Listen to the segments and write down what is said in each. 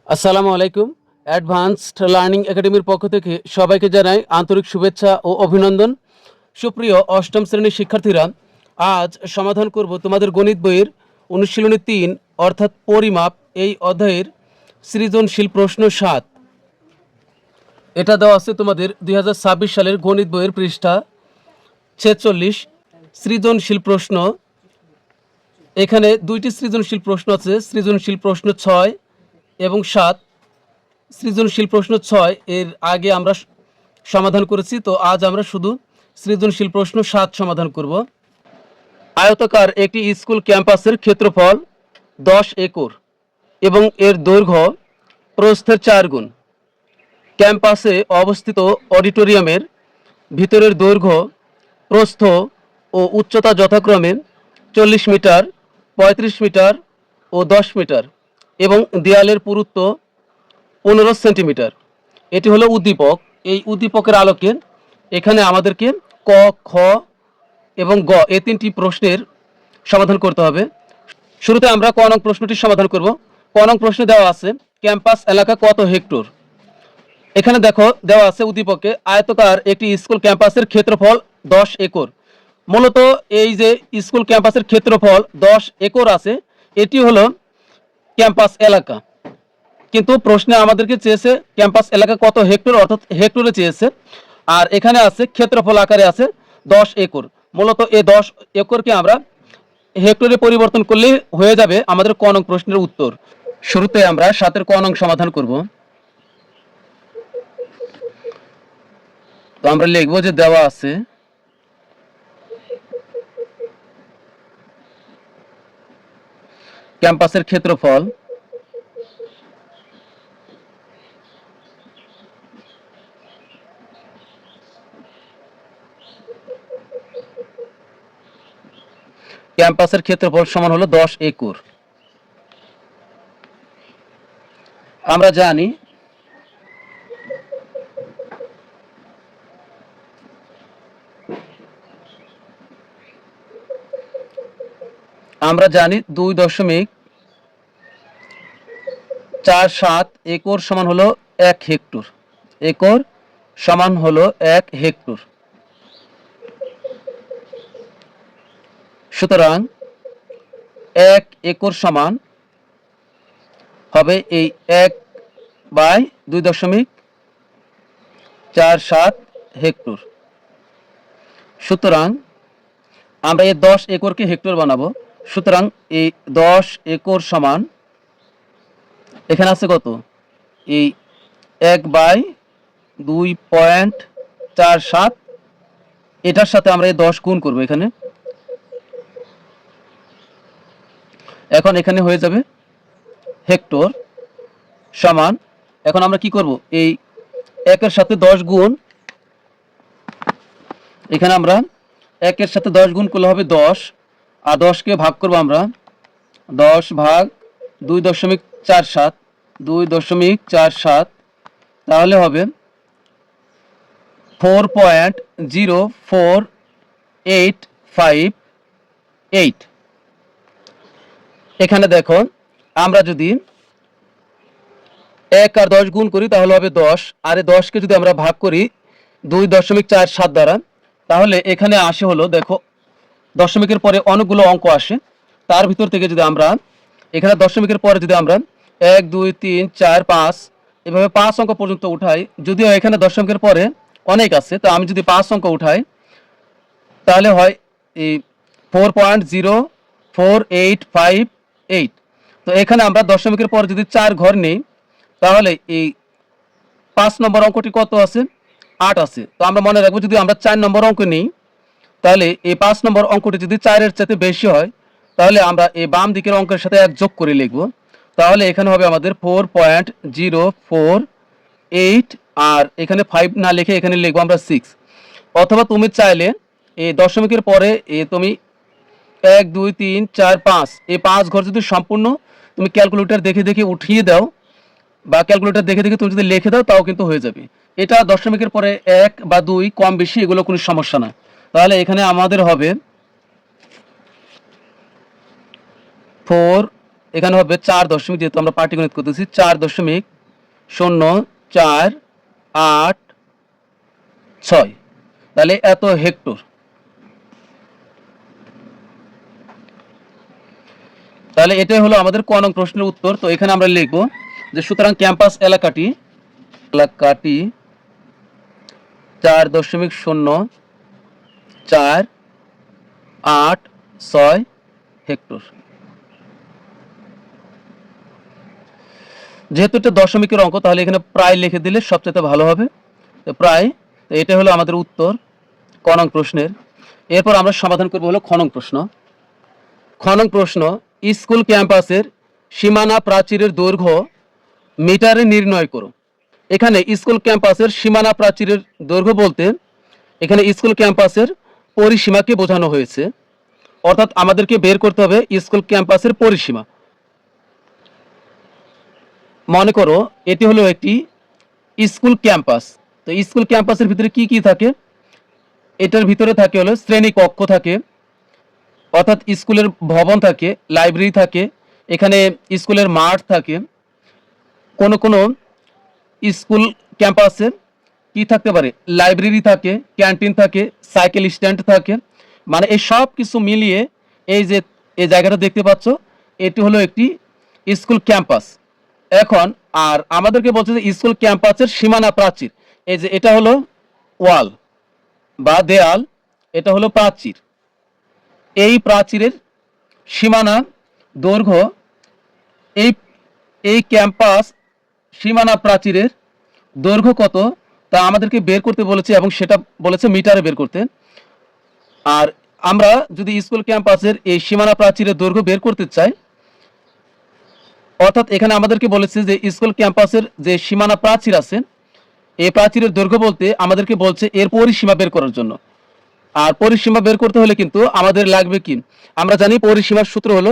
আসসালামু আলাইকুম। Advanced learning একাডেমির পক্ষ থেকে সবাইকে জানাই আন্তরিক শুভেচ্ছা ও অভিনন্দন। সুপ্রিয় অষ্টম শ্রেণীর শিক্ষার্থীরা, আজ সমাধান করব তোমাদের গণিত বইয়ের অনুশীলনী ৩ অর্থাৎ পরিমাপ এই অধ্যায়ের সৃজনশীল প্রশ্ন ৭। এটা দেওয়া আছে তোমাদের ২০২৬ সালের গণিত বইয়ের পৃষ্ঠা ৪৬। সৃজনশীল প্রশ্ন, এখানে দুইটি সৃজনশীল প্রশ্ন আছে, সৃজনশীল প্রশ্ন ৬ এবং ৭। সৃজনশীল প্রশ্ন ৬ এর আগে আমরা সমাধান করেছি, তো আজ আমরা শুধু সৃজনশীল প্রশ্ন ৭ সমাধান করব। আয়তাকার একটি স্কুল ক্যাম্পাসের ক্ষেত্রফল 10 একর এবং এর দৈর্ঘ্য প্রস্থের 4 গুণ। ক্যাম্পাসে অবস্থিত অডিটোরিয়ামের ভিতরের দৈর্ঘ্য, প্রস্থ ও উচ্চতা যথাক্রমে 40 মিটার, 35 মিটার ও 10 মিটার এবং দেয়ালের পুরুত্ব 15 সেন্টিমিটার। এটি হলো উদ্দীপক। এই উদ্দীপকের আলোকে এখানে আমাদেরকে ক, খ এবং গ এই তিনটি প্রশ্নের সমাধান করতে হবে। শুরুতে আমরা ক নং প্রশ্নটি সমাধান করব। ক নং প্রশ্নে দেওয়া আছে ক্যাম্পাস এলাকা কত হেক্টর। এখানে দেখো দেওয়া আছে উদ্দীপকে আয়তাকার একটি স্কুল ক্যাম্পাসের ক্ষেত্রফল 10 একর। মূলত এই যে স্কুল ক্যাম্পাসের ক্ষেত্রফল 10 একর আছে, এটি হলো ক্যাম্পাস এলাকা। কিন্তু প্রশ্নে আমাদেরকে চেয়েছে ক্যাম্পাস এলাকা কত হেক্টর, অর্থাৎ হেক্টরে চেয়েছে। আর এখানে আছে ক্ষেত্রফল আকারে আছে 10 একর। মূলত এই 10 একরকে আমরা হেক্টরে পরিবর্তন করলে হয়ে যাবে আমাদের ক নং প্রশ্নের উত্তর। শুরুতে আমরা 7 ক নং সমাধান করব। তো আমরা লিখব যে দেওয়া আছে ক্যাম্পাসের ক্ষেত্রফল সমান হলো 10 একর। আমরা জানি আমরা জানি 2.47 একর সমান হলো 1 হেক্টর। একর সমান হলো 1 হেক্টর। সুতরাং 1 একর সমান হবে এই 1/2.47 হেক্টর। সুতরাং আমরা এই 10 একরকে হেক্টর বানাবো। সুতরাং এই 10 একর সমান এখানে আছে কত, এই 1/2.47, এটার সাথে আমরা এই 10 গুণ করব এখানে। এখন এখানে হয়ে যাবে হেক্টর সমান, এখন আমরা কি করব, এই 1 এর সাথে 10 গুণ, এখানে আমরা 1 এর সাথে 10 গুণ করলে হবে 10, আর 10কে ভাগ করব আমরা 10 ভাগ 2.47, 2.47, তাহলে হবে 4.04858। এখানে দেখো আমরা যদি 1 আর 10 গুণ করি তাহলে হবে 10, আর এই 10কে যদি আমরা ভাগ করি 2.47 দ্বারা, তাহলে এখানে আসে হলো, দেখো দশমিকের পরে অনেকগুলো অঙ্ক আসে, তার ভিতর থেকে যদি আমরা এখানে দশমিকের পরে যদি আমরা 1 2 3 4 5 এভাবে 5 অঙ্ক পর্যন্ত উঠাই, যদিও এখানে দশমিকের পরে অনেক আছে, তো আমি যদি 5 অঙ্ক উঠাই তাহলে হয় এই 4.04858। তো এখানে আমরা দশমিকের পর যদি 4 ঘর নেই তাহলে এই 5 নম্বর অঙ্কটি কত আছে, 8 আছে। তো আমরা মনে রাখবো যদি আমরা 4 নম্বর অঙ্ক নিই তাহলে এই 5 নম্বর অঙ্কটি যদি 4 এর চাইতে বেশি হয় তাহলে আমরা এই বাম দিকের অঙ্কের সাথে 1 যোগ করে লিখব। তাহলে এখানে হবে আমাদের 4.048, আর এখানে 5 না লিখে এখানে লিখবো আমরা 6। অথবা তুমি চাইলে এই দশমিকের পরে তুমি 1 2 3 4 5 এই 5 ঘর যদি সম্পূর্ণ তুমি ক্যালকুলেটর দেখে দেখে উঠিয়ে দাও, বা ক্যালকুলেটর দেখে দেখে তুমি যদি লিখে দাও তাও কিন্তু হয়ে যাবে। এটা দশমিকের পরে 1 বা 2 কম বেশি এগুলো কোনো সমস্যা না। তাহলে এখানে আমাদের হবে 4 এখানে হবে 4 দশমিক, যেহেতু আমরা পাটিগণিত করতেছি, 4.0486, তাহলে এত হেক্টর। তাহলে এটাই হলো আমাদের ক নং প্রশ্নের উত্তর। তো এখানে আমরা লিখব যে সুতরাং ক্যাম্পাস এলাকাটি 4.0486 হেক্টর। যেহেতু এটা দশমিকের অঙ্ক, তাহলে এখানে প্রায় লিখে দিলে সবচেয়ে ভালো হবে। তো প্রায়, তো এটা হলো আমাদের উত্তর ক নং প্রশ্নের। এরপর আমরা সমাধান করব হলো খ নং প্রশ্ন। খ নং প্রশ্ন, স্কুল ক্যাম্পাসের সীমানা প্রাচীরের দৈর্ঘ্য মিটারে নির্ণয় করো। এখানে স্কুল ক্যাম্পাসের সীমানা প্রাচীরের দৈর্ঘ্য বলতে এখানে স্কুল ক্যাম্পাসের পরিসীমাকে বোঝানো হয়েছে, অর্থাৎ আমাদেরকে বের করতে হবে স্কুল ক্যাম্পাসের পরিসীমা। মনে করো এটি হলো একটি স্কুল ক্যাম্পাস। তো স্কুল ক্যাম্পাসের ভিতরে কি কি থাকে? এটার ভিতরে থাকে হলো শ্রেণী কক্ষ থাকে, অর্থাৎ স্কুলের ভবন থাকে, লাইব্রেরি থাকে, এখানে স্কুলের মাঠ থাকে। কোনো কোনো স্কুল ক্যাম্পাসে কি থাকতে পারে? লাইব্রেরি থাকে, ক্যান্টিন থাকে, সাইকেল স্ট্যান্ড থাকে। মানে এই সব কিছু মিলিয়ে এই যে এই জায়গাটা দেখতে পাচ্ছ, এটি হলো একটি স্কুল ক্যাম্পাস। এখন আর আমাদেরকে বলছে যে স্কুল ক্যাম্পাসের সীমানা প্রাচীর, এই যে এটা হলো ওয়াল বা দেয়াল, এটা হলো প্রাচীর। এই প্রাচীরের সীমানা দৈর্ঘ্য, এই এই ক্যাম্পাস সীমানা প্রাচীরের দৈর্ঘ্য কত তা আমাদেরকে বের করতে বলেছে, এবং সেটা বলেছে মিটারে বের করতে। আর আমরা যদি স্কুল ক্যাম্পাসের এই সীমানা প্রাচীরের দৈর্ঘ্য বের করতে চাই, অর্থাৎ এখানে আমাদেরকে বলেছে যে স্কুল ক্যাম্পাসের যে সীমানা প্রাচীর আছে, এই প্রাচীরের দৈর্ঘ্য বলতে আমাদেরকে বলছে এর পরিসীমা বের করার জন্য। আর পরিসীমা বের করতে হলে কিন্তু আমাদের লাগবে কি? আমরা জানি পরিসীমার সূত্র হলো,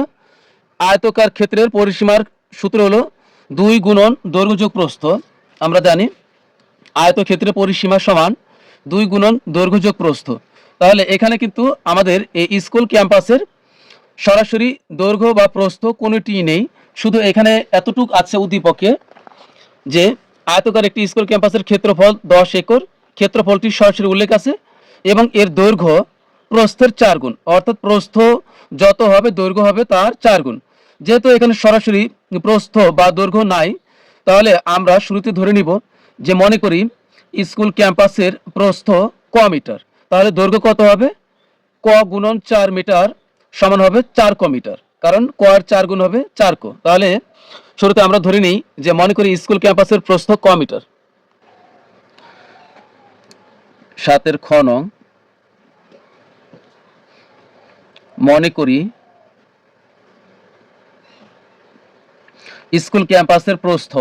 আয়তকার ক্ষেত্রের পরিসীমার সূত্র হলো 2 গুণন দৈর্ঘ্য যোগ প্রস্থ। আমরা জানি আয়তক্ষেত্রের পরিসীমা সমান 2 গুণন দৈর্ঘ্য যোগ প্রস্থ। তাহলে এখানে কিন্তু আমাদের এই স্কুল ক্যাম্পাসের সরাসরি দৈর্ঘ্য বা প্রস্থ কোনোটিই নেই, শুধু এখানে এতটুক আছে উদ্দীপকে যে আয়তকার একটি স্কুল ক্যাম্পাসের ক্ষেত্রফল 10 একর, ক্ষেত্রফলটি সরাসরি উল্লেখ আছে, এবং এর দৈর্ঘ্য প্রস্থের 4 গুণ, অর্থাৎ প্রস্থ যত হবে দৈর্ঘ্য হবে তার 4 গুণ। যেহেতু এখানে সরাসরি প্রস্থ বা দৈর্ঘ্য নাই, তাহলে আমরা শুরুতে ধরে নিব যে মনে করি স্কুল ক্যাম্পাসের প্রস্থ ক মিটার, তাহলে দৈর্ঘ্য কত হবে? ক গুণন 4 মিটার সমান হবে 4 ক মিটার, কারণ ক এর 4 গুণ হবে 4 ক। তাহলে শুরুতে আমরা ধরে নিই যে মনে করি স্কুল ক্যাম্পাসের প্রস্থ ক মিটার। 7 খ নং, মনে করি স্কুল ক্যাম্পাসের প্রস্থ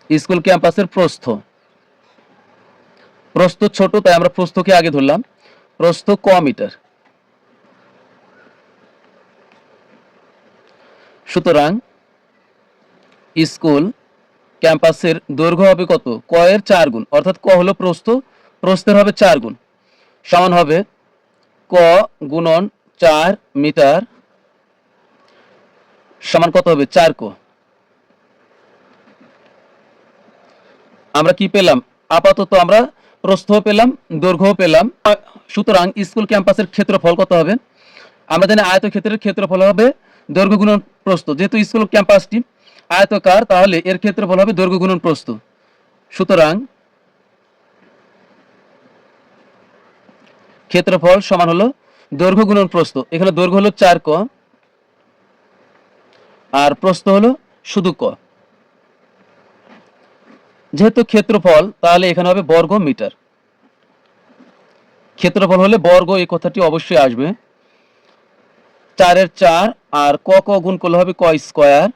স্কুল ক্যাম্পাসের প্রস্থ ছোট, তাই আমরা প্রস্থকে আগে ধরলাম। প্রস্থ ক মিটার, সুতরাং স্কুল ক্যাম্পাসের দৈর্ঘ্য হবে কত? ক এর 4 গুণ, অর্থাৎ ক হলো প্রস্থ, প্রস্থের হবে 4 গুণ, সমান হবে ক গুণন 4 মিটার সমান কত হবে? 4 ক। আমরা কি পেলাম? আপাতত আমরা প্রস্থও পেলাম, দৈর্ঘ্যও পেলাম। সুতরাং স্কুল ক্যাম্পাসের ক্ষেত্রফল কত হবে? আমরা জানি আয়তক্ষেত্রের ক্ষেত্রফল হবে দৈর্ঘ্য গুণন প্রস্থ। যেহেতু স্কুল ক্যাম্পাসটি আয়তকার, তাহলে এর ক্ষেত্রফল হবে দৈর্ঘ্য গুণন প্রস্থ। সুতরাং ক্ষেত্রফল সমান হলো দৈর্ঘ্য গুণন প্রস্থ। এখানে দৈর্ঘ্য হলো 4 ক আর প্রস্থ হলো শুধু ক। যেহেতু ক্ষেত্রফল, তাহলে এখানে হবে বর্গ মিটার। ক্ষেত্রফল হলে বর্গ, এই কথাটি অবশ্যই আসবে। 4 এর 4 আর ক ক গুণ করলে হবে ক স্কয়ার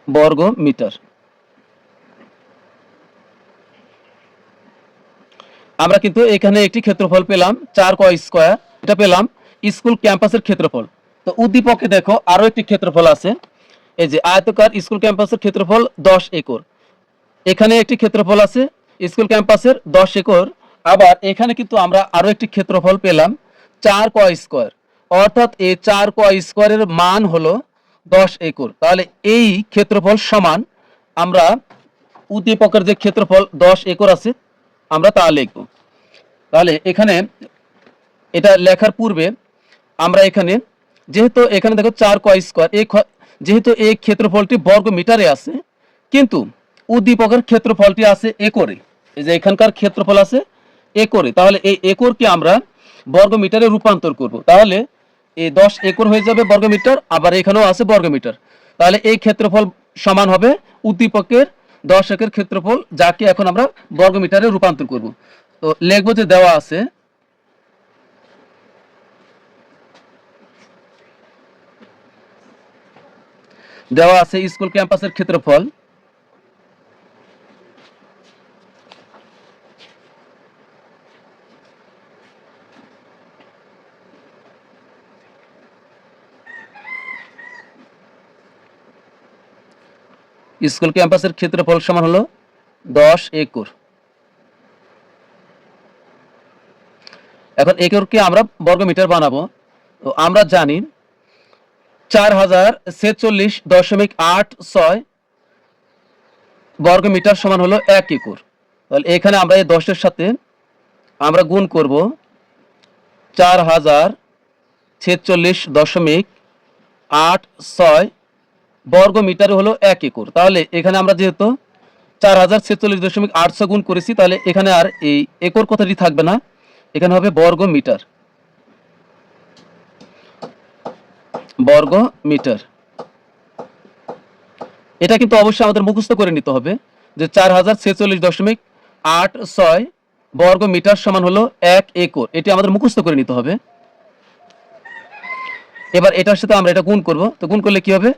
বর্গ মিটার। আমরা কিন্তু এখানে একটি ক্ষেত্রফল পেলাম 4 ক স্কয়ার, এটা পেলাম স্কুল ক্যাম্পাসের ক্ষেত্রফল। তো উদ্দীপকে দেখো আরো একটি ক্ষেত্রফল আছে, এই যে আয়তকার স্কুল ক্যাম্পাসের ক্ষেত্রফল 10 একর। এখানে একটি ক্ষেত্রফল আছে স্কুল ক্যাম্পাসের 10 একর, আবার এখানে কিন্তু আমরা আরো একটি ক্ষেত্রফল পেলাম 4 ক স্কয়ার, অর্থাৎ এই 4 ক স্কয়ারের মান হলো 10 একর। তাহলে এই ক্ষেত্রফল সমান আমরা উদ্দীপকের যে ক্ষেত্রফল 10 একর আছে আমরা তা লিখব। তাহলে এখানে এটা লেখার পূর্বে আমরা এখানে যেহেতু এখানে দেখো 4 ক স্কয়ার, যেহেতু এই ক্ষেত্রফলটি বর্গ মিটারে আছে, কিন্তু উদ্দীপকের ক্ষেত্রফলটি আছে একরে, এই যে এখানকার ক্ষেত্রফল আছে একরে, তাহলে এই একরকে আমরা বর্গ মিটারে রূপান্তর করব। তাহলে এই 10 একর হয়ে যাবে বর্গ মিটার, আবার এখানেও আছে বর্গ মিটার। তাহলে এই ক্ষেত্রফল সমান হবে উদ্দীপকের 10 একের ক্ষেত্রফল, যাকে এখন আমরা বর্গ মিটারে রূপান্তর করব। তো লিখব যে দেওয়া আছে স্কুল ক্যাম্পাসের ক্ষেত্রফল স্কুল ক্যাম্পাসের ক্ষেত্রফল সমান হলো 10 একর। এখন একরকে আমরা বর্গ মিটার বানাবো। তো আমরা জানি 4046.86 বর্গ মিটার সমান হলো 1 একর। তাহলে এখানে আমরা এই 10 এর সাথে আমরা গুণ করব 4046.86 বর্গ মিটার হলো 1 একর। তাহলে এখানে আমরা যেহেতু 4046.86 গুণ করেছি, তাহলে এখানে আর এই একর কথাটি থাকবে না, এখানে হবে বর্গ মিটার। বর্গ মিটার এটা কিন্তু অবশ্যই আমাদের মুখস্থ করে নিতে হবে যে 4046.86 বর্গ মিটার সমান হলো 1 একর, এটি আমাদের মুখস্থ করে নিতে হবে। এবার এটার সাথে আমরা এটা গুণ করব। তো গুণ করলে কি হবে,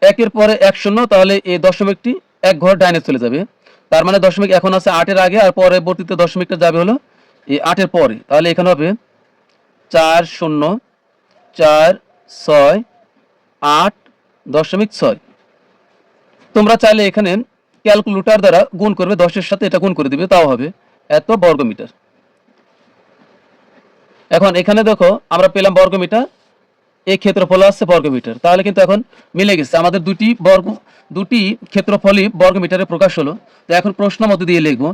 1 এর পরে 1 শূন্য, তাহলে এই দশমিকটি এক ঘর ডাইনে চলে যাবে। তার মানে দশমিক এখন আছে 8 এর আগে, আর পরবর্তীতে দশমিকটা যাবে হলো এই 8 এর পরে। তাহলে এখানে হবে 4046.8.6। তোমরা চাইলে এখানে ক্যালকুলেটর দ্বারা গুণ করবে, 10 এর সাথে এটা গুণ করে দিবে, তাও হবে এত বর্গ মিটার। এখন এখানে দেখো আমরা পেলাম বর্গ মিটার, এই ক্ষেত্রফল আছে বর্গ মিটার, তাহলে কিন্তু এখন মিলে গেছে আমাদের দুটি ক্ষেত্রফলই বর্গ মিটারে প্রকাশ হলো। তো এখন প্রশ্ন মতে দিয়ে লিখব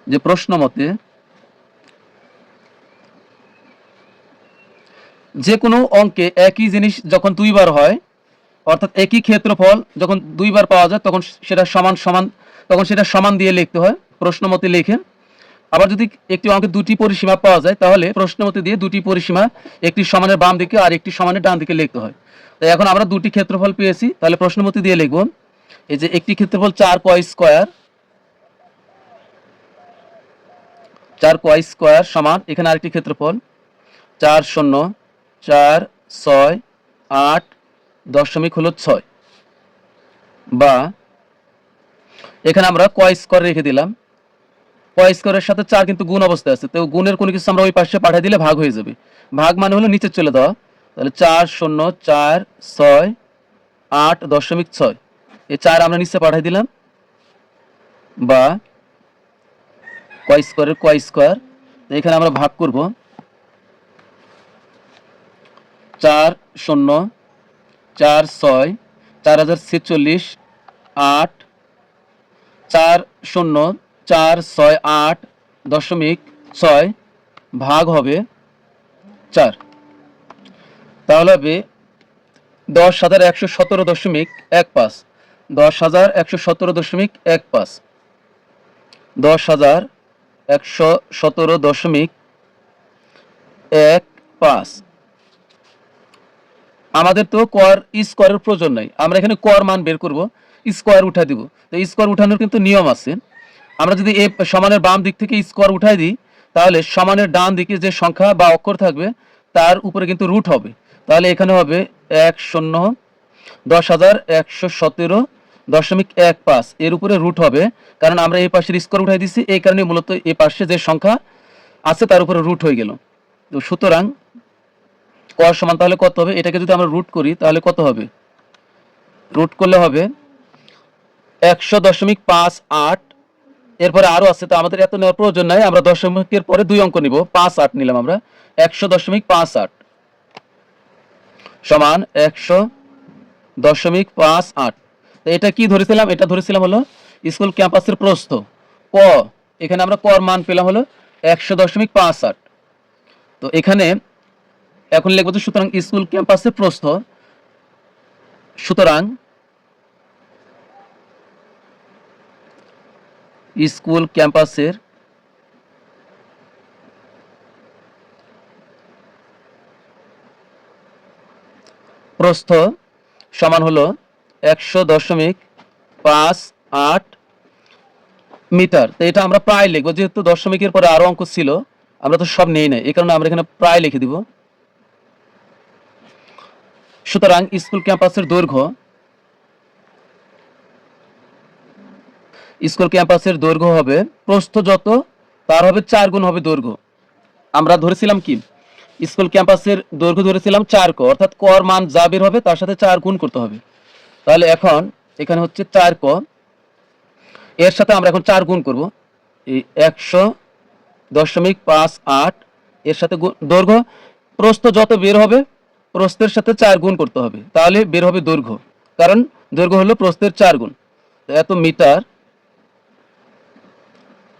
যে প্রশ্ন মতে যে কোনো অঙ্কে একই জিনিস যখন দুইবার হয়, অর্থাৎ একই ক্ষেত্রফল যখন দুইবার পাওয়া যায়, তখন সেটা সমান দিয়ে লিখতে হয় প্রশ্ন মতে লিখে। আবার যদি একটি অঙ্কে দুটি পরিসীমা পাওয়া যায়, তাহলে প্রশ্ন মতে দিয়ে দুটি পরিসীমা, একটি সমানের বাম দিকে আর একটি সমানের ডান দিকে লিখতে হয়। তাই এখন আমরা দুটি ক্ষেত্রফল পেয়েছি, তাহলে প্রশ্ন মতে দিয়ে লিখব এই যে একটি ক্ষেত্রফল 4 ক স্কয়ার সমান, এখানে আরেকটি ক্ষেত্রফল 4046.8.6 বা এখানে আমরা ক স্কয়ার রেখে দিলাম, ক স্কয়ারের সাথে 4 কিন্তু গুণ অবস্থায় আছে, তো গুণের কোনো কিছু আমরা ওই পাশে পাঠিয়ে দিলে ভাগ হয়ে যাবে। ভাগ মানে হলো নিচে চলে দেওয়া, তাহলে 4046.8.6 এই 4 আমরা নিচে পাঠিয়ে দিলাম, বা ক স্কয়ার। এখানে আমরা ভাগ করব 4046.8 ভাগ হবে 4, তাহলে হবে 10,117.15, 10,117.15, 10,117.15। আমাদের তো কর স্কোয়ারের প্রয়োজন নাই, আমরা এখানে কর মান বের করব, স্কোয়ার উঠা দিব। তো স্কোয়ার উঠানোর কিন্তু নিয়ম আছে, আমরা যদি এই সমানের বাম দিক থেকে স্কোয়ার উঠাই দিই, তাহলে সমানের ডান দিকে যে সংখ্যা বা অক্ষর থাকবে তার উপরে কিন্তু রুট হবে। তাহলে এখানে হবে 10,117.15 এর উপরে রুট হবে, কারণ আমরা এই পাশের স্কোয়ার উঠাই দিচ্ছি, এই কারণে মূলত এই পাশে যে সংখ্যা আছে তার উপরে রুট হয়ে গেল। তো সুতরাং কর সমান তাহলে কত হবে, এটাকে যদি আমরা রুট করি তাহলে কত হবে, রুট করলে হবে 100.58। এরপরে আরো আছে, তো আমাদের এত নেওয়ার প্রয়োজন নাই, আমরা দশমিকের পরে 2 অঙ্ক নিব। 58 নিলাম আমরা। 100.58 সমান 100.58। তো এটা কি ধরেছিলাম? এটা ধরেছিলাম হলো স্কুল ক্যাম্পাসের প্রস্থ ক। এখানে আমরা কর মান পেলাম হলো 100.58। তো এখানে এখন লিখবো যে সুতরাং স্কুল ক্যাম্পাসের প্রস্থ, সুতরাং স্কুল ক্যাম্পাসের প্রস্থ সমান হলো 100.58 মিটার। তো এটা আমরা প্রায় লিখবো, যেহেতু দশমিকের পরে আরো অঙ্ক ছিল, আমরা তো সব নেই না, এই কারণে আমরা এখানে প্রায় লিখে দিব। সুতরাং স্কুল ক্যাম্পাসের দৈর্ঘ্য, স্কুল ক্যাম্পাসের দৈর্ঘ্য হবে প্রস্থ যত তার হবে 4 গুণ হবে দৈর্ঘ্য। আমরা ধরেছিলাম কি, স্কুল ক্যাম্পাসের দৈর্ঘ্য ধরেছিলাম 4 ক, অর্থাৎ কর মান যা বের হবে তার সাথে 4 গুণ করতে হবে। তাহলে এখন এখানে হচ্ছে 4 ক, এর সাথে আমরা এখন 4 গুণ করব। এই 100.58 এর সাথে দৈর্ঘ্য, প্রস্থ যত বের হবে প্রস্থের সাথে 4 গুণ করতে হবে, তাহলে বের হবে দৈর্ঘ্য, কারণ দৈর্ঘ্য হলো প্রস্থের 4 গুণ। তো এত মিটার।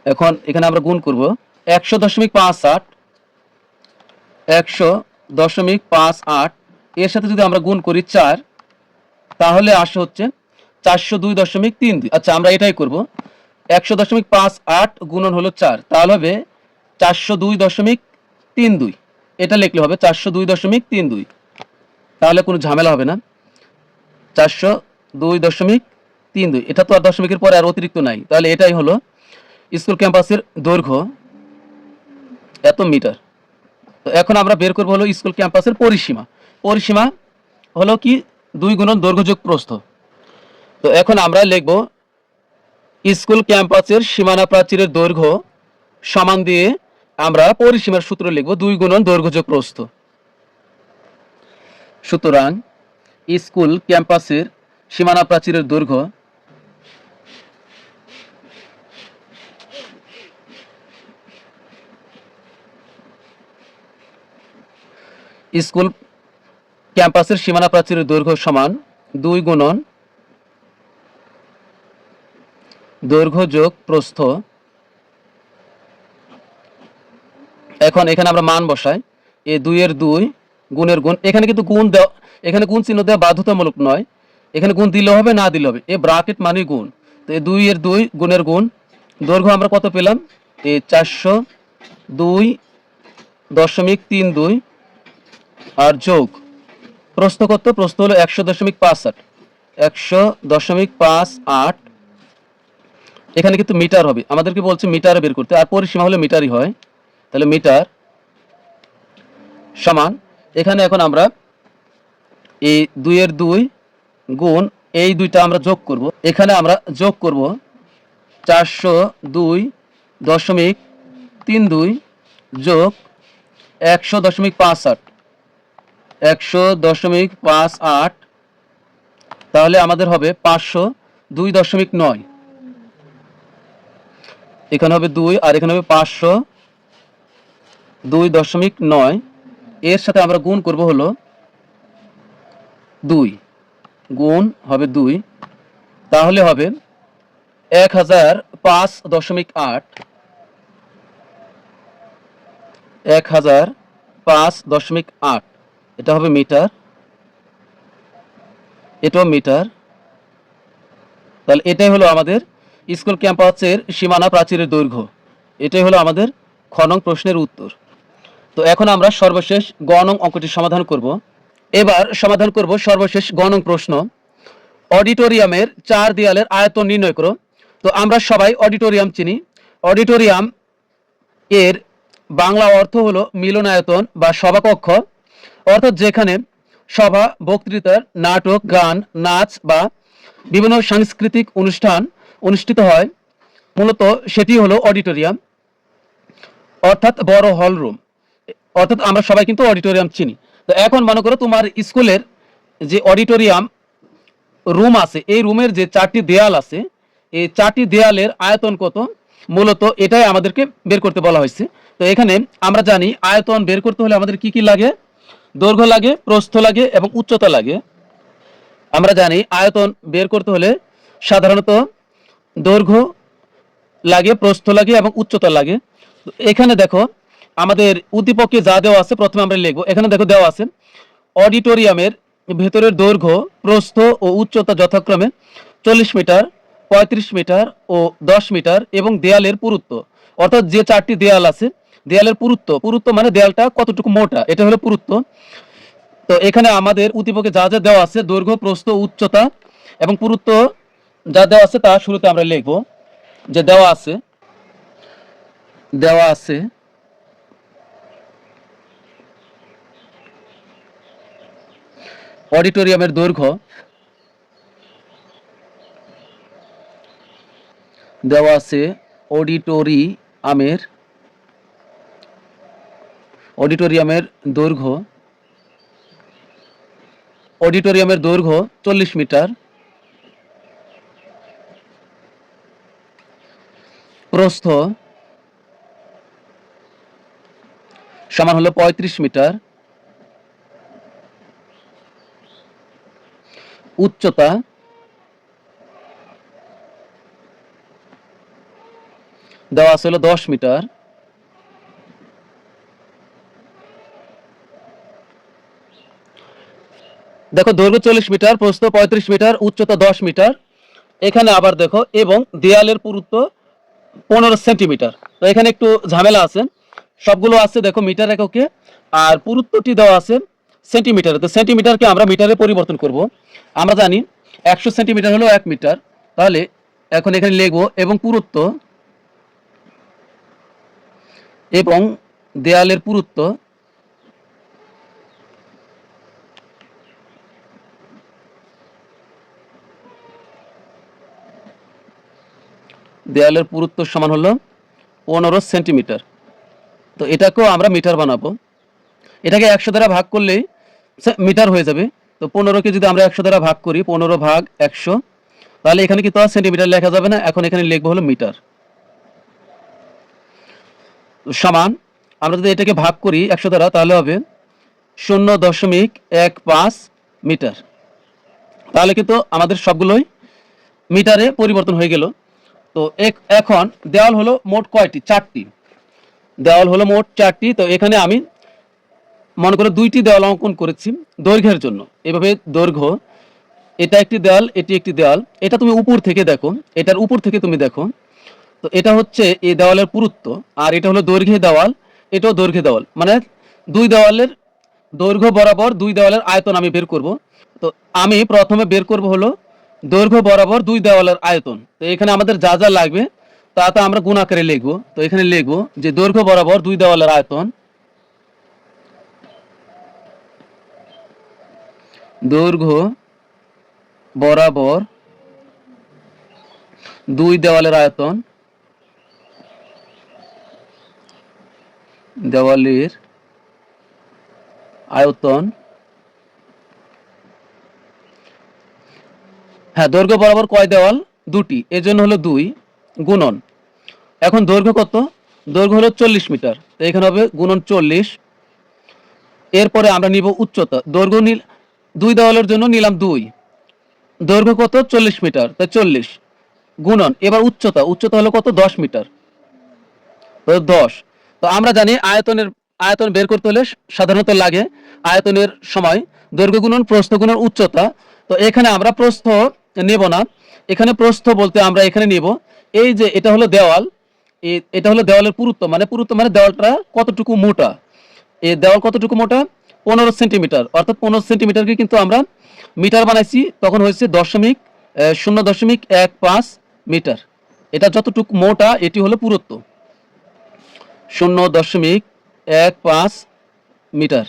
এখন এখানে আমরা গুণ করব 100.58, 100.58 এর সাথে যদি আমরা গুণ করি 4, তাহলে আসে হচ্ছে 402.32। আচ্ছা, আমরা এটাই করব। 100.58 গুণন হলো 4, তাহলে হবে 402.32। এটা লিখলে হবে 402.32, তাহলে কোনো ঝামেলা হবে না। 402.32, এটা তো আর দশমিকের পরে আর অতিরিক্ত নাই, তাহলে এটাই হলো স্কুল ক্যাম্পাসের দৈর্ঘ্য, এত মিটার। তো এখন আমরা বের করবো হলো স্কুল ক্যাম্পাসের পরিসীমা। পরিসীমা হলো কি 2 গুণন দৈর্ঘ্য যোগ প্রস্থ। তো এখন আমরা লিখব স্কুল ক্যাম্পাসের সীমানা প্রাচীরের দৈর্ঘ্য সমান দিয়ে আমরা পরিসীমার সূত্র লিখব 2 গুণন দৈর্ঘ্য যোগ প্রস্থ। সুতরাং স্কুল ক্যাম্পাসের সীমানা প্রাচীরের দৈর্ঘ্য স্কুল ক্যাম্পাসের সীমানা প্রাচীরের দৈর্ঘ্য সমান 2 গুণন দৈর্ঘ্য যোগ প্রস্থ। এখন এখানে আমরা মান বসাই, এই 2 এর 2 গুণের গুণ, এখানে কিন্তু গুণ দেওয়া, এখানে গুণ চিহ্ন দেওয়া বাধ্যতামূলক নয়, এখানে গুণ দিলেও হবে না দিলেও হবে, এই ব্র্যাকেট মানে গুণ। তো এই 2 এর 2 গুণের গুণ, দৈর্ঘ্য আমরা কত পেলাম, এই 402.32 আর যোগ প্রস্থ কত, প্রস্থ হলো 100.58, 100.58। এখানে কিন্তু মিটার হবে, আমাদেরকে বলছে মিটারে বের করতে, আর পরিসীমা হলে মিটারই হয়, তাহলে মিটার সমান, এখানে এখন আমরা এই 2 এর 2 গুণ এই দুইটা আমরা যোগ করব, এখানে আমরা যোগ করব 402.32 যোগ 100.58, 100.58, তাহলে আমাদের হবে 502.9। এখানে হবে 2 আর এখানে হবে 502.9, এর সাথে আমরা গুণ করব হলো 2, গুণ হবে 2, তাহলে হবে 1005.8, 1005.8, এটা হবে মিটার, এটাও মিটার। তাহলে এটাই হলো আমাদের স্কুল ক্যাম্পাসের সীমানা প্রাচীরের দৈর্ঘ্য, এটাই হলো আমাদের খ নং প্রশ্নের উত্তর। তো এখন আমরা সর্বশেষ গ নং অঙ্কটি সমাধান করব। এবার সমাধান করব সর্বশেষ গ নং প্রশ্ন। অডিটোরিয়ামের 4 দেয়ালের আয়তন নির্ণয় করো। তো আমরা সবাই অডিটোরিয়াম চিনি। অডিটোরিয়াম এর বাংলা অর্থ হলো মিলনায়তন বা সভাকক্ষ, অর্থাৎ যেখানে সভা, বক্তৃতা, নাটক, গান, নাচ বা বিভিন্ন সাংস্কৃতিক অনুষ্ঠান অনুষ্ঠিত হয়, মূলত সেটি হলো অডিটোরিয়াম, অর্থাৎ বড় হল রুম, অর্থাৎ আমরা সবাই কিন্তু অডিটোরিয়াম চিনি। তো এখন মনে করো তোমার স্কুলের যে অডিটোরিয়াম রুম আছে, এই রুমের যে 4টি দেয়াল আছে, এই 4টি দেয়ালের আয়তন কত, মূলত এটাই আমাদেরকে বের করতে বলা হয়েছে। তো এখানে আমরা জানি আয়তন বের করতে হলে আমাদের কি কি লাগে, দৈর্ঘ্য লাগে, প্রস্থ লাগে এবং উচ্চতা লাগে। আমরা জানি আয়তন বের করতে হলে সাধারণত দৈর্ঘ্য লাগে, প্রস্থ লাগে এবং উচ্চতা লাগে। তো এখানে দেখো আমাদের উদ্দীপকে যা দেওয়া আছে প্রথমে আমরা লিখবো। এখানে দেখো দেওয়া আছে অডিটোরিয়ামের ভেতরের দৈর্ঘ্য, প্রস্থ ও উচ্চতা যথাক্রমে 40 মিটার, 35 মিটার ও 10 মিটার এবং দেয়ালের পুরুত্ব, অর্থাৎ যে 4টি দেয়াল আছে দেয়ালের পুরুত্ব, পুরুত্ব মানে দেয়ালটা কতটুকু মোটা, এটা হলো পুরুত্ব। তো এখানে আমাদের উদ্দীপকে যা যা দেওয়া আছে দৈর্ঘ্য, প্রস্থ, উচ্চতা এবং পুরুত্ব যা দেওয়া আছে তা শুরুতে আমরা লিখব। যে দেওয়া আছে অডিটোরিয়ামের দৈর্ঘ্য, দেওয়া আছে অডিটোরিয়ামের দৈর্ঘ্য 40 মিটার, প্রস্থ সমান হলো 35 মিটার, উচ্চতা দেওয়া আছে হলো 10 মিটার। দেখো দৈর্ঘ্য 40 মিটার, প্রস্থ 35 মিটার, উচ্চতা 10 মিটার। এখানে আবার দেখো এবং দেয়ালের পুরুত্ব 15 সেন্টিমিটার। তো এখানে একটু ঝামেলা আছে, সবগুলো আছে দেখো মিটার এককে, আর পুরুত্বটি দেওয়া আছে সেন্টিমিটারে। তো সেন্টিমিটারকে আমরা মিটারে পরিবর্তন করব। আমরা জানি 100 সেন্টিমিটার হলো 1 মিটার। তাহলে এখন এখানে লিখব এবং পুরুত্ব এবং দেয়ালের পুরুত্ব সমান হলো 15 সেন্টিমিটার। তো এটাকেও আমরা মিটার বানাবো। এটাকে 100 দ্বারা ভাগ করলেই মিটার হয়ে যাবে। তো 15কে যদি আমরা 100 দ্বারা ভাগ করি, 15 ভাগ 100, তাহলে এখানে কিন্তু আর সেন্টিমিটার লেখা যাবে না, এখন এখানে লিখবো হলো মিটার। সমান আমরা যদি এটাকে ভাগ করি 100 দ্বারা তাহলে হবে 0.15 মিটার। তাহলে কিন্তু আমাদের সবগুলোই মিটারে পরিবর্তন হয়ে গেল। তো এখন দেওয়াল হলো মোট কয়টি? 4টি। দেওয়াল হলো মোট 4টি। তো এখানে আমি মনে করো 2টি দেওয়াল অঙ্কন করেছি দৈর্ঘ্যের জন্য। এভাবে দৈর্ঘ্য, এটা একটি দেওয়াল, এটি একটি দেওয়াল। এটা তুমি উপর থেকে দেখো, এটার উপর থেকে তুমি দেখো। তো এটা হচ্ছে এই দেওয়ালের পুরুত্ব, আর এটা হলো দৈর্ঘ্যের দেওয়াল, এটাও দৈর্ঘ্যের দেওয়াল। মানে দুই দেওয়ালের দৈর্ঘ্য বরাবর দুই দেওয়ালের আয়তন আমি বের করব। তো আমি প্রথমে বের করব হলো দৈর্ঘ্য বরাবর দুই দেওয়ালের আয়তন। তো এখানে আমাদের যা যা লাগবে তা আমরা গুণ আকারে লিখবো। তো এখানে লিখবো যে দৈর্ঘ্য বরাবর দুই দেওয়ালের আয়তন, দৈর্ঘ্য বরাবর দুই দেওয়ালের আয়তন, দেওয়ালের আয়তন, হ্যাঁ দৈর্ঘ্য বরাবর কয় দেওয়াল? 2টি, এর জন্য হলো 2 গুণন। এখন দৈর্ঘ্য কত? দৈর্ঘ্য হলো 40 মিটার। তো এখানে হবে গুণন 40। এরপরে আমরা নিব উচ্চতা। দৈর্ঘ্য দুই দেওয়ালের জন্য নিলাম 2, দৈর্ঘ্য কত? 40 মিটার, তাই 40 গুণন। এবার উচ্চতা হলো কত? 10 মিটার, তো 10। তো আমরা জানি আয়তন বের করতে হলে সাধারণত লাগে আয়তনের সময় দৈর্ঘ্য গুণন প্রস্থ গুণন উচ্চতা। তো এখানে আমরা প্রস্থ নেব না, এখানে প্রস্থ বলতে আমরা এখানে নিব এই যে এটা হলো দেওয়াল, এটা হলো দেওয়ালের পুরুত্ব মানে দেওয়ালটা কতটুকু মোটা। এই দেওয়াল কতটুকু মোটা? 15 সেন্টিমিটার, অর্থাৎ 15 সেন্টিমিটারকে কিন্তু আমরা মিটার বানাইছি, তখন হয়েছে 0.15 মিটার। এটা যতটুকু মোটা এটি হলো পুরুত্ব, 0.15 মিটার,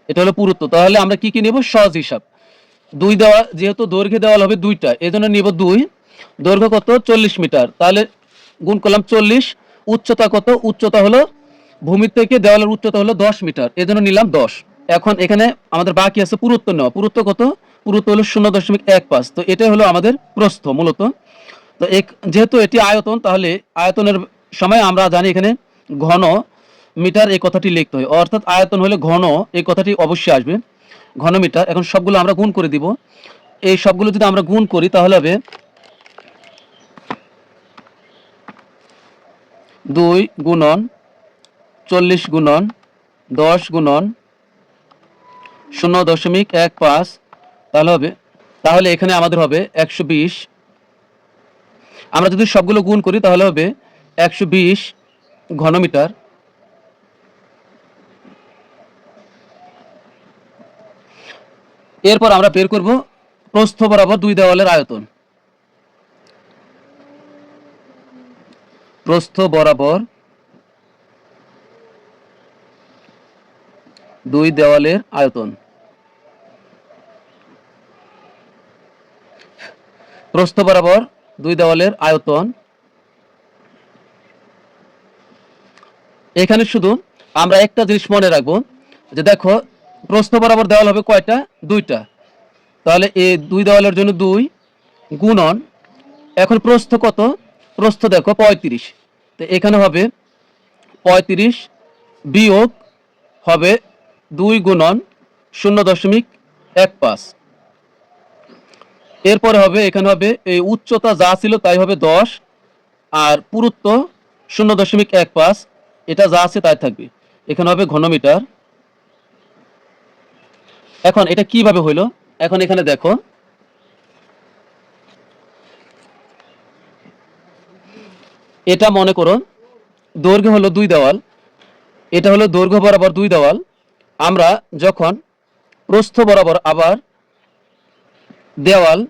এটা হলো পুরুত্ব। তাহলে আমরা কি নেব? সহজ হিসাব। দুই দেওয়াল, যেহেতু দৈর্ঘ্য দেওয়াল হবে 2টা, এজন্য নিব 2। দৈর্ঘ্য কত? 40 মিটার, তাহলে গুণ করলাম 40। উচ্চতা কত? উচ্চতা হলো ভূমি থেকে দেওয়ালের উচ্চতা হলো 10 মিটার, এজন্য নিলাম 10। এখন এখানে আমাদের বাকি আছে পুরুত্ব নেওয়া। পুরুত্ব কত? পুরুত্ব হলো 0.15। তো এটাই হলো আমাদের প্রস্থ মূলত। তো যেহেতু এটি আয়তন, তাহলে আয়তনের সময় আমরা জানি এখানে ঘন মিটার এই কথাটি লিখতে হয়, অর্থাৎ আয়তন হলে ঘন এই কথাটি অবশ্যই আসবে, ঘন মিটার। এখন সবগুলো আমরা গুণ করে দিব। এই সবগুলো যদি আমরা গুণ করি তাহলে হবে 2 গুণন 40 গুণন 10 গুণন 0.15, তাহলে এখানে আমাদের হবে 120। আমরা যদি সবগুলো গুণ করি তাহলে হবে 120 ঘনমিটার। এরপর আমরা বের করব প্রস্থ বরাবর দুই দেওয়ালের আয়তন। প্রস্থ বরাবর দুই দেওয়ালের আয়তন। প্রস্থ বরাবর দুই দেওয়ালের আয়তন। এখানে শুধু আমরা একটা জিনিস মনে রাখবো, যে দেখো প্রস্থ বরাবর দেওয়াল হবে কয়টা? দুইটা। তাহলে এই দুই দেওয়ালের জন্য 2 গুণন, এখন প্রস্থ কত? প্রস্থ দেখো 35, তো এখানে হবে 35 বিয়োগ হবে 2 গুণন 0.15। এরপরে হবে এখানে হবে এই উচ্চতা যা ছিল তাই হবে 10, আর পুরুত্ব 0.15, এটা যা আছে তাই থাকবে। এখানে হবে ঘনমিটার। এখন এটা কিভাবে হইলো? এখন এখানে দেখো, এটা মনে করো দৈর্ঘ্য হলো দুই দেওয়াল, এটা হলো দৈর্ঘ্য বরাবর দুই দেওয়াল। আমরা যখন প্রস্থ বরাবর আবার দেওয়াল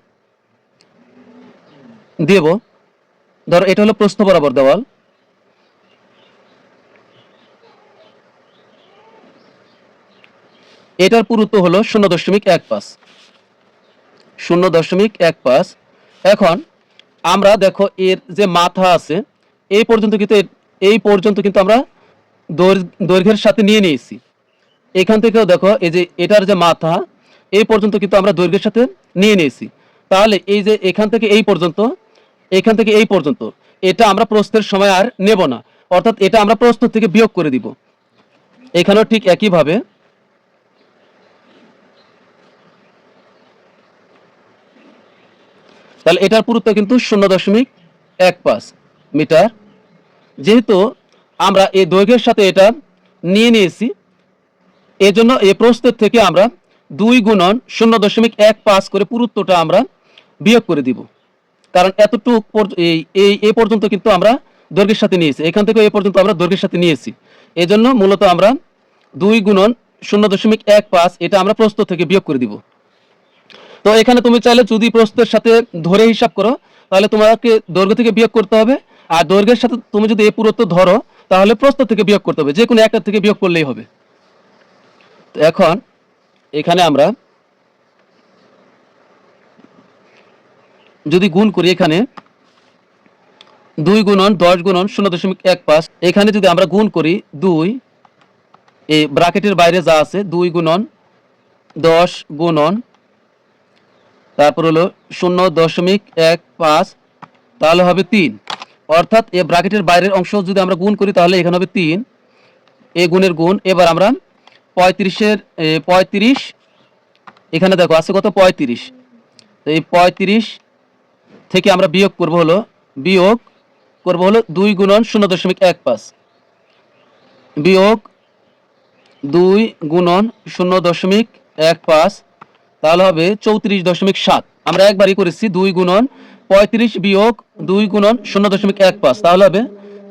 দেব, ধরো এটা হলো প্রস্থ বরাবর দেওয়াল, এটার পুরুত্ব হলো 0.15, 0.15। এখন আমরা দেখো এর যে মাথা আছে এই পর্যন্ত কিন্তু আমরা দৈর্ঘ্যের সাথে নিয়ে নিয়েছি। এখান থেকেও দেখো এই যে এটার যে মাথা এই পর্যন্ত কিন্তু আমরা দৈর্ঘ্যের সাথে নিয়ে নিয়েছি। তাহলে এই যে এখান থেকে এই পর্যন্ত, এখান থেকে এই পর্যন্ত, এটা আমরা প্রস্থের সময় আর নেব না, অর্থাৎ এটা আমরা প্রস্থ থেকে বিয়োগ করে দিব। এখানেও ঠিক একইভাবে তাহলে এটার পুরুত্ব কিন্তু 0.15 মিটার। যেহেতু আমরা এই দৈর্ঘ্যের সাথে এটা নিয়ে নিয়েছি, এজন্য এই প্রস্থের থেকে আমরা 2 গুণন 0.15 করে পুরুত্বটা আমরা বিয়োগ করে দিব। কারণ এতটুকু এই পর্যন্ত কিন্তু আমরা দৈর্ঘ্যের সাথে নিয়েছি, এখান থেকে এই পর্যন্ত আমরা দৈর্ঘ্যের সাথে নিয়েছি। এজন্য মূলত আমরা 2 গুণন 0.15 এটা আমরা প্রস্থ থেকে বিয়োগ করে দিব। তো এখানে তুমি চাইলে যদি প্রস্থের সাথে ধরে হিসাব করো তাহলে তোমাকে দৈর্ঘ্য থেকে বিয়োগ করতে হবে, আর দৈর্ঘ্যের সাথে তুমি যদি এই পুরুত্ব ধরো তাহলে প্রস্থ থেকে বিয়োগ করতে হবে, যে কোনো একটা থেকে বিয়োগ করলেই হবে। তো এখন এখানে আমরা যদি গুণ করি, এখানে 2 গুণন 10 গুণন 0.15, এখানে যদি আমরা গুণ করি 2, এই ব্র্যাকেটের বাইরে যা আছে 2 গুণন 10 গুণন তারপর হলো 0.15, তাহলে হবে 3। অর্থাৎ এই ব্র্যাকেটের বাইরের অংশ যদি আমরা গুণ করি তাহলে এখানে হবে 3, এই গুণের গুণ। এবার আমরা 35 এখানে দেখো আছে কত? 35। তো এই 35 থেকে আমরা বিয়োগ করব হলো 2 গুণন 0.15 বিয়োগ 2 গুণন 0.15, তাহলে হবে 34.7। আমরা একবারই করেছি 2 গুণন 35 বিয়োগ 2 গুণন 0.15, তাহলে হবে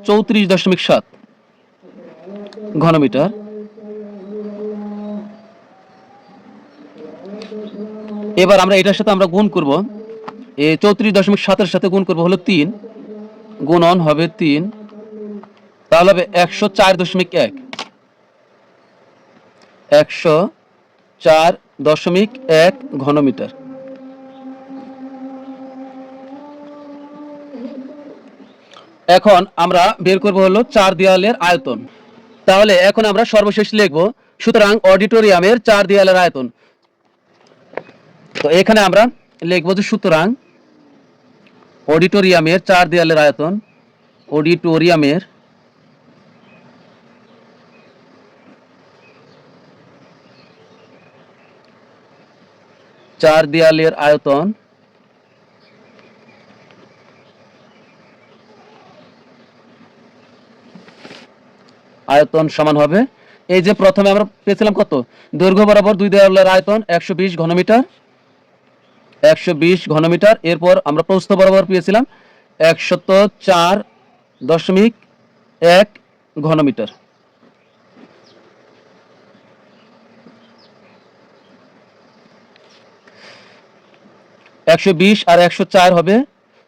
34.7 ঘনমিটার। এবার আমরা এটার সাথে আমরা গুণ করব, এই 34.7 সাথে গুণ করব হলো 3, গুণন হবে 3, তাহলে হবে 104.1, 104.1 ঘনমিটার। এখন আমরা বের করব হলো 4 দেয়ালের আয়তন। তাহলে এখন আমরা সর্বশেষ লিখব, সুতরাং অডিটোরিয়ামের 4 দেয়ালের আয়তন। তো এখানে আমরা লিখব যে সুতরাং অডিটোরিয়ামের 4 দেয়ালের আয়তন, অডিটোরিয়ামের 4 দেয়ালের আয়তন সমান হবে, এই যে প্রথমে আমরা পেয়েছিলাম কত, দৈর্ঘ্য বরাবর 2 দেয়ালের আয়তন 120 ঘনমিটার, 120 ঘনমিটার। এরপর আমরা প্রস্থ বরাবর পেয়েছিলাম 104.1 ঘনমিটার। একশো বিশ আর 104 হবে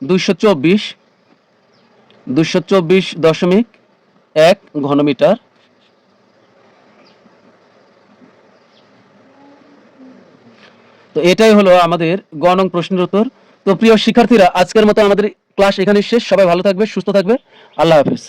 224.1 ঘনমিটার। তো এটাই হলো আমাদের গ নং প্রশ্নের উত্তর। তো প্রিয় শিক্ষার্থীরা, আজকের মতো আমাদের ক্লাস এখানে শেষ। সবাই ভালো থাকবে, সুস্থ থাকবে। আল্লাহ হাফেজ।